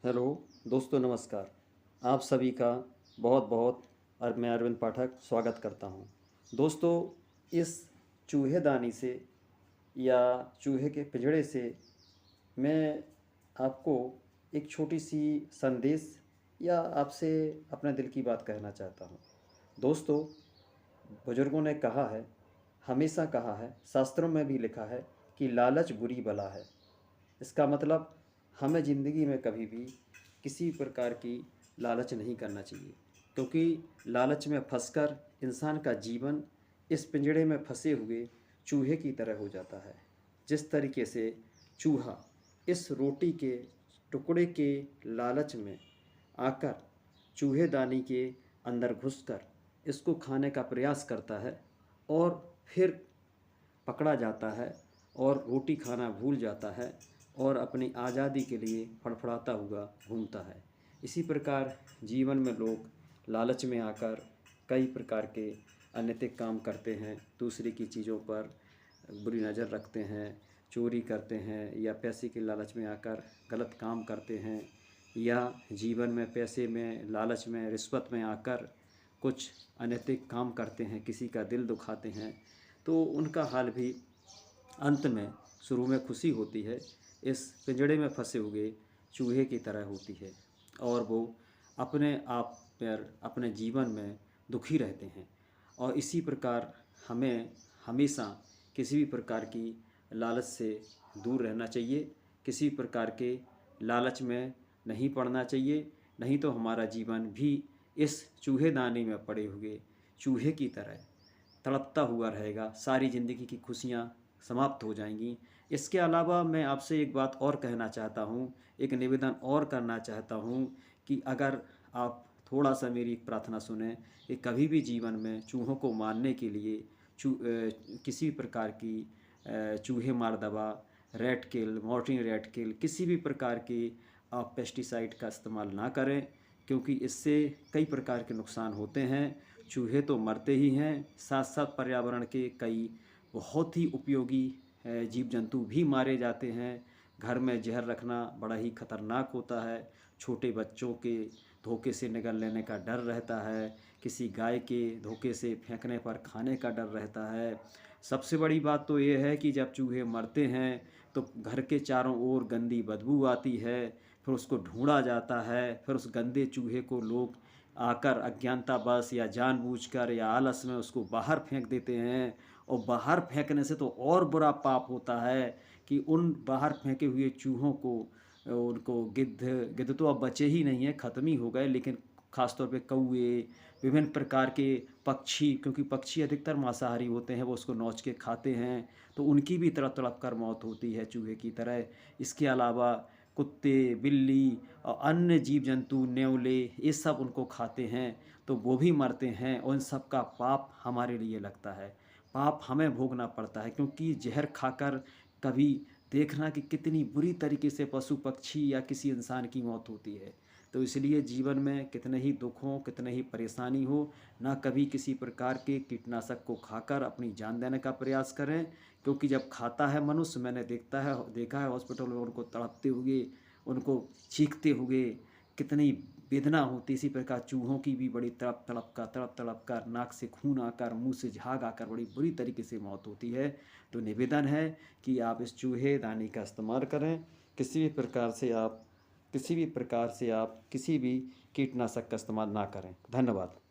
Hello दोस्तों, नमस्कार। आप सभी का बहुत बहुत और मैं अरविंद पाठक स्वागत करता हूं। दोस्तों, इस चूहेदानी से या चूहे के पिंजड़े से मैं आपको एक छोटी सी संदेश या आपसे अपने दिल की बात कहना चाहता हूं। दोस्तों, बुजुर्गों ने कहा है, हमेशा कहा है, शास्त्रों में भी लिखा है कि लालच बुरी बला है। इसका मतलब हमें ज़िंदगी में कभी भी किसी प्रकार की लालच नहीं करना चाहिए, क्योंकि लालच में फंसकर इंसान का जीवन इस पिंजड़े में फंसे हुए चूहे की तरह हो जाता है। जिस तरीके से चूहा इस रोटी के टुकड़े के लालच में आकर चूहेदानी के अंदर घुसकर इसको खाने का प्रयास करता है और फिर पकड़ा जाता है और रोटी खाना भूल जाता है और अपनी आज़ादी के लिए फड़फड़ाता हुआ घूमता है। इसी प्रकार जीवन में लोग लालच में आकर कई प्रकार के अनैतिक काम करते हैं, दूसरे की चीज़ों पर बुरी नज़र रखते हैं, चोरी करते हैं या पैसे के लालच में आकर गलत काम करते हैं, या जीवन में पैसे में लालच में रिश्वत में आकर कुछ अनैतिक काम करते हैं, किसी का दिल दुखाते हैं, तो उनका हाल भी अंत में शुरू में खुशी होती है, इस पिंजड़े में फंसे हुए चूहे की तरह होती है और वो अपने आप पर अपने जीवन में दुखी रहते हैं। और इसी प्रकार हमें हमेशा किसी भी प्रकार की लालच से दूर रहना चाहिए, किसी प्रकार के लालच में नहीं पड़ना चाहिए, नहीं तो हमारा जीवन भी इस चूहेदानी में पड़े हुए चूहे की तरह तड़पता हुआ रहेगा, सारी ज़िंदगी की खुशियाँ समाप्त हो जाएंगी। इसके अलावा मैं आपसे एक बात और कहना चाहता हूँ, एक निवेदन और करना चाहता हूँ कि अगर आप थोड़ा सा मेरी एक प्रार्थना सुने कि कभी भी जीवन में चूहों को मारने के लिए किसी प्रकार की चूहे मार दवा, रेट किल, मॉर्टिन रेट किल, किसी भी प्रकार की आप पेस्टिसाइड का इस्तेमाल ना करें, क्योंकि इससे कई प्रकार के नुकसान होते हैं। चूहे तो मरते ही हैं, साथ साथ पर्यावरण के कई बहुत ही उपयोगी जीव जंतु भी मारे जाते हैं। घर में जहर रखना बड़ा ही खतरनाक होता है, छोटे बच्चों के धोखे से निगल लेने का डर रहता है, किसी गाय के धोखे से फेंकने पर खाने का डर रहता है। सबसे बड़ी बात तो ये है कि जब चूहे मरते हैं तो घर के चारों ओर गंदी बदबू आती है, फिर उसको ढूंढा जाता है, फिर उस गंदे चूहे को लोग आकर अज्ञानतावश या जानबूझकर या आलस में उसको बाहर फेंक देते हैं। और बाहर फेंकने से तो और बुरा पाप होता है कि उन बाहर फेंके हुए चूहों को उनको गिद्ध गिद्ध तो अब बचे ही नहीं हैं, ख़त्म ही हो गए, लेकिन ख़ासतौर पे कौवे, विभिन्न प्रकार के पक्षी, क्योंकि पक्षी अधिकतर मांसाहारी होते हैं, वो उसको नोच के खाते हैं, तो उनकी भी तड़प तड़प कर मौत होती है चूहे की तरह। इसके अलावा कुत्ते, बिल्ली और अन्य जीव जंतु, नेवले, ये सब उनको खाते हैं तो वो भी मरते हैं और इन सब का पाप हमारे लिए लगता है। पाप हमें भोगना पड़ता है, क्योंकि जहर खाकर कभी देखना कि कितनी बुरी तरीके से पशु पक्षी या किसी इंसान की मौत होती है। तो इसलिए जीवन में कितने ही दुख हों, कितने ही परेशानी हो, ना कभी किसी प्रकार के कीटनाशक को खाकर अपनी जान देने का प्रयास करें, क्योंकि जब खाता है मनुष्य, मैंने देखा है हॉस्पिटल में उनको तड़पते हुए, उनको चीखते हुए कितनी वेदना होती। इसी प्रकार चूहों की भी बड़ी तड़प तड़प कर नाक से खून आकर, मुंह से झाग आकर बड़ी बुरी तरीके से मौत होती है। तो निवेदन है कि आप इस चूहेदानी का इस्तेमाल करें, किसी भी प्रकार से आप किसी भी कीटनाशक का इस्तेमाल ना करें। धन्यवाद।